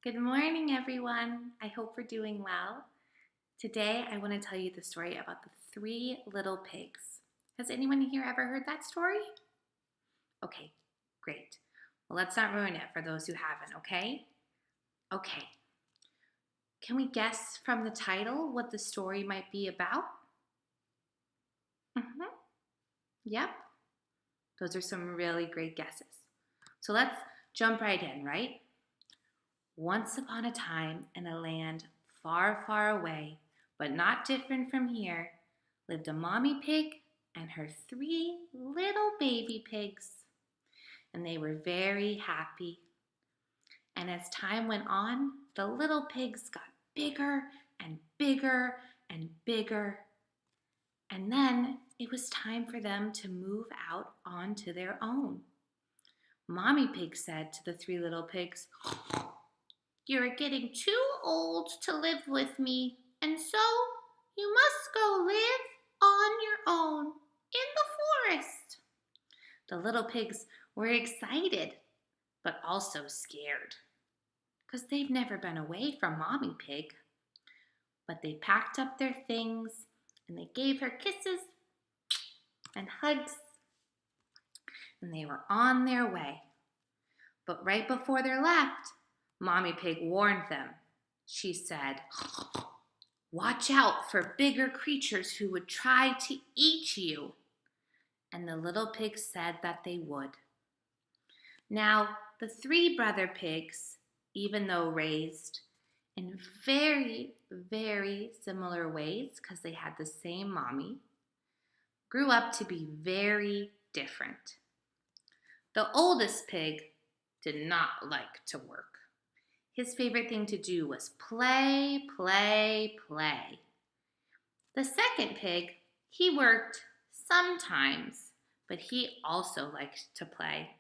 Good morning, everyone. I hope we're doing well. Today, I want to tell you the story about the three little pigs. Has anyone here ever heard that story? Okay, great. Well, let's not ruin it for those who haven't, okay? Okay. Can we guess from the title what the story might be about? Yep. Those are some really great guesses. So let's jump right in, right? Once upon a time, in a land far, far away, but not different from here, lived a mommy pig and her three little baby pigs. And they were very happy. And as time went on, the little pigs got bigger and bigger and bigger. And then it was time for them to move out onto their own. Mommy pig said to the three little pigs, "You're getting too old to live with me, and so you must go live on your own in the forest." The little pigs were excited, but also scared, because they've never been away from Mommy Pig. But they packed up their things, and they gave her kisses and hugs, and they were on their way. But right before they left, Mommy Pig warned them. She said, "Watch out for bigger creatures who would try to eat you." And the little pigs said that they would. Now, the three brother pigs, even though raised in very, very similar ways, because they had the same mommy, grew up to be very different. The oldest pig did not like to work. His favorite thing to do was play, play, play. The second pig, he worked sometimes, but he also liked to play.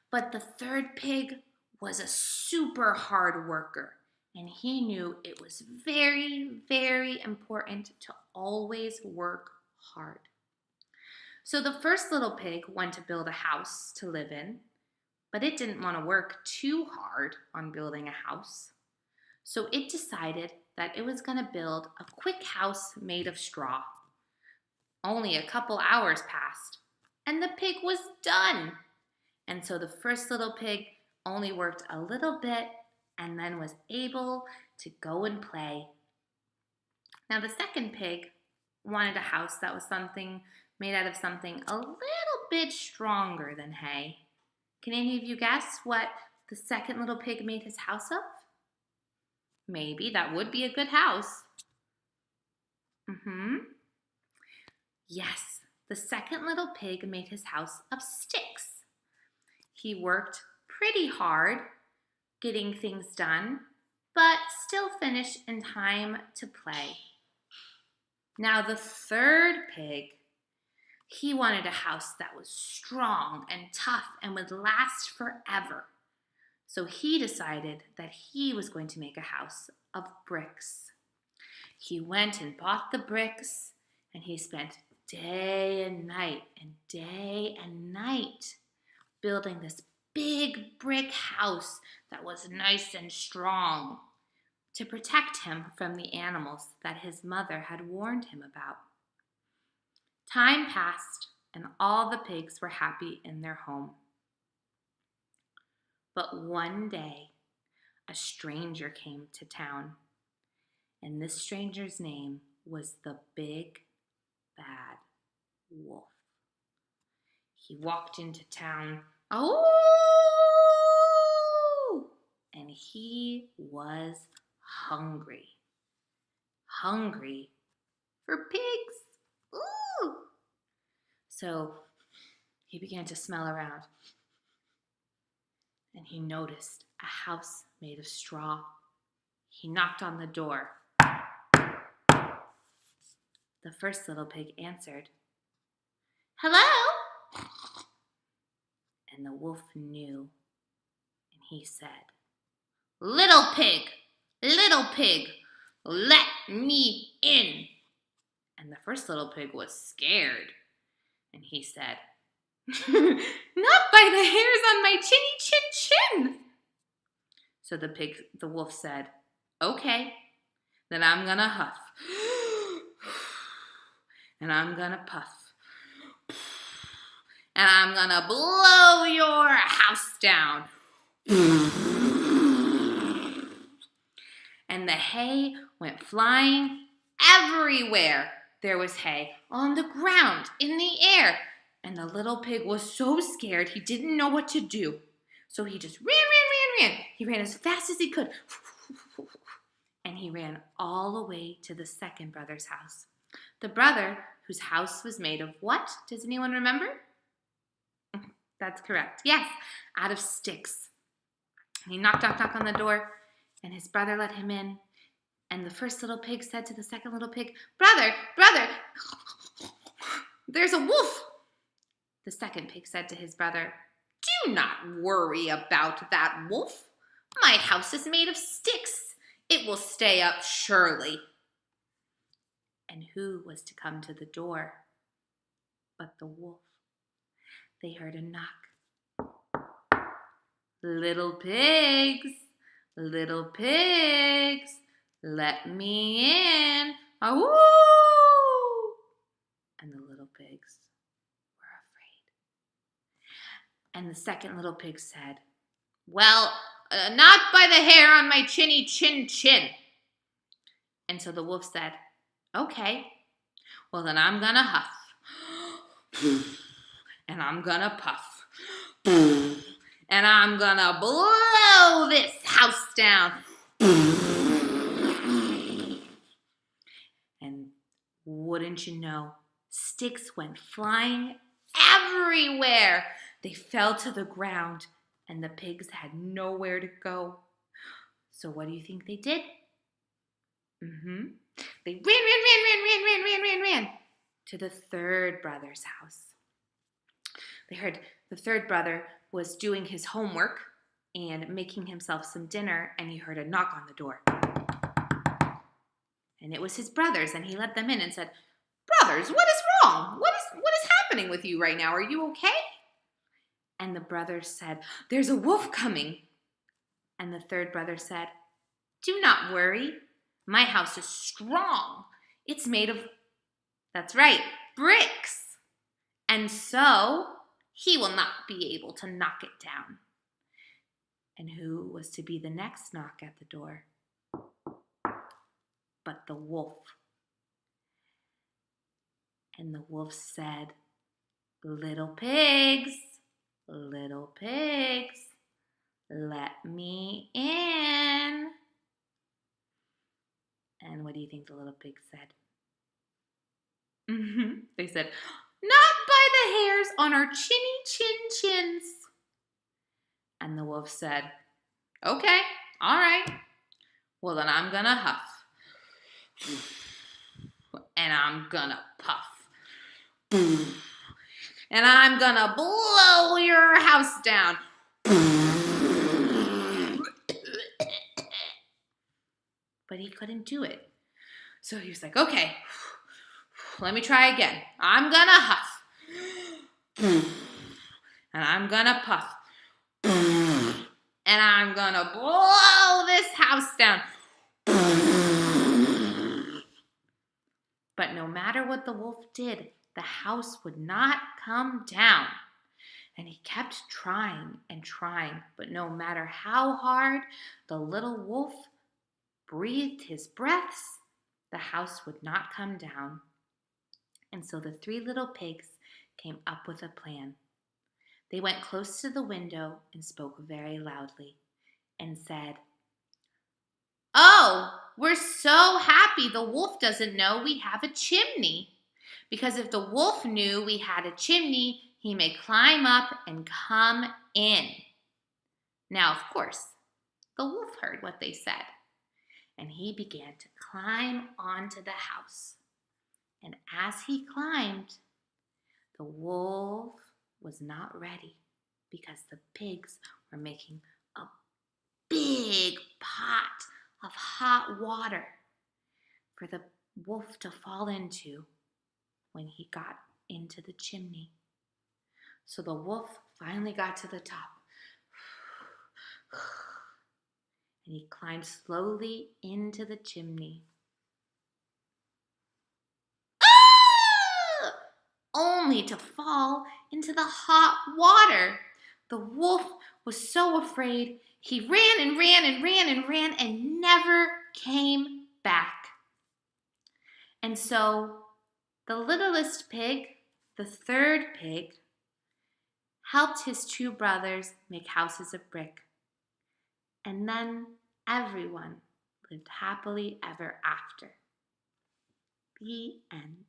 But the third pig was a super hard worker, and he knew it was very, very important to always work hard. So the first little pig went to build a house to live in, but it didn't want to work too hard on building a house. So it decided that it was going to build a quick house made of straw. Only a couple hours passed, and the pig was done. And so the first little pig only worked a little bit and then was able to go and play. Now the second pig wanted a house that was made out of something a little bit stronger than hay. Can any of you guess what the second little pig made his house of? Maybe that would be a good house. Yes, the second little pig made his house of sticks. He worked pretty hard getting things done, but still finished in time to play. Now the third pig, he wanted a house that was strong and tough and would last forever. So he decided that he was going to make a house of bricks. He went and bought the bricks, and he spent day and night building this big brick house that was nice and strong to protect him from the animals that his mother had warned him about. Time passed, and all the pigs were happy in their home. But one day, a stranger came to town, and this stranger's name was the Big Bad Wolf. He walked into town, and he was hungry. Hungry for pigs. Ooh! So he began to smell around, and he noticed a house made of straw. He knocked on the door. The first little pig answered, "Hello?" And the wolf knew, and he said, little pig, let me in." And the first little pig was scared, and he said, "Not by the hairs on my chinny chin chin." So the wolf said, okay, then I'm gonna huff. And I'm gonna puff. And I'm gonna blow your house down. And the hay went flying everywhere. There was hay on the ground, in the air. And the little pig was so scared he didn't know what to do. So he just ran. He ran as fast as he could. And he ran all the way to the second brother's house. The brother whose house was made of what? Does anyone remember? That's correct. Yes, out of sticks. And he knocked on the door, and his brother let him in. And the first little pig said to the second little pig, brother, there's a wolf. The second pig said to his brother, do not worry about that wolf. My house is made of sticks. It will stay up surely. And who was to come to the door but the wolf? They heard a knock. Little pigs, let me in. Awoo! And the little pigs were afraid. And the second little pig said, well, not by the hair on my chinny chin. And so the wolf said, okay, well then I'm gonna huff. And I'm gonna puff. And I'm gonna blow this house down. And wouldn't you know, sticks went flying everywhere. They fell to the ground, and the pigs had nowhere to go. So what do you think they did? They ran to the third brother's house. They heard the third brother was doing his homework and making himself some dinner, and he heard a knock on the door. And it was his brothers, and he let them in and said, brothers, what is wrong? What is happening with you right now? Are you okay? And the brothers said, there's a wolf coming. And the third brother said, do not worry. My house is strong. It's made of, that's right, bricks. And so he will not be able to knock it down. And who was to be the next knock at the door? But the wolf. And the wolf said, little pigs, let me in. And what do you think the little pigs said? They said, not by the hairs on our chinny chins. And the wolf said, okay, all right. Well, then I'm gonna huff. And I'm gonna puff. And I'm gonna blow your house down. But he couldn't do it. So he was like, okay, let me try again. I'm gonna huff. And I'm gonna puff. And I'm gonna blow this house down. But no matter what the wolf did, the house would not come down. And he kept trying and trying, but no matter how hard the little wolf breathed his breaths, the house would not come down. And so the three little pigs came up with a plan. They went close to the window and spoke very loudly and said, oh, we're so happy the wolf doesn't know we have a chimney. Because if the wolf knew we had a chimney, he may climb up and come in. Now, of course, the wolf heard what they said, and he began to climb onto the house. And as he climbed, the wolf was not ready because the pigs were making a big pot of hot water for the wolf to fall into when he got into the chimney. So the wolf finally got to the top. and he climbed slowly into the chimney. Ah! Only to fall into the hot water. The wolf was so afraid, he ran and ran and ran and ran and never came back. And so the littlest pig, the third pig, helped his two brothers make houses of brick. And then everyone lived happily ever after. The end.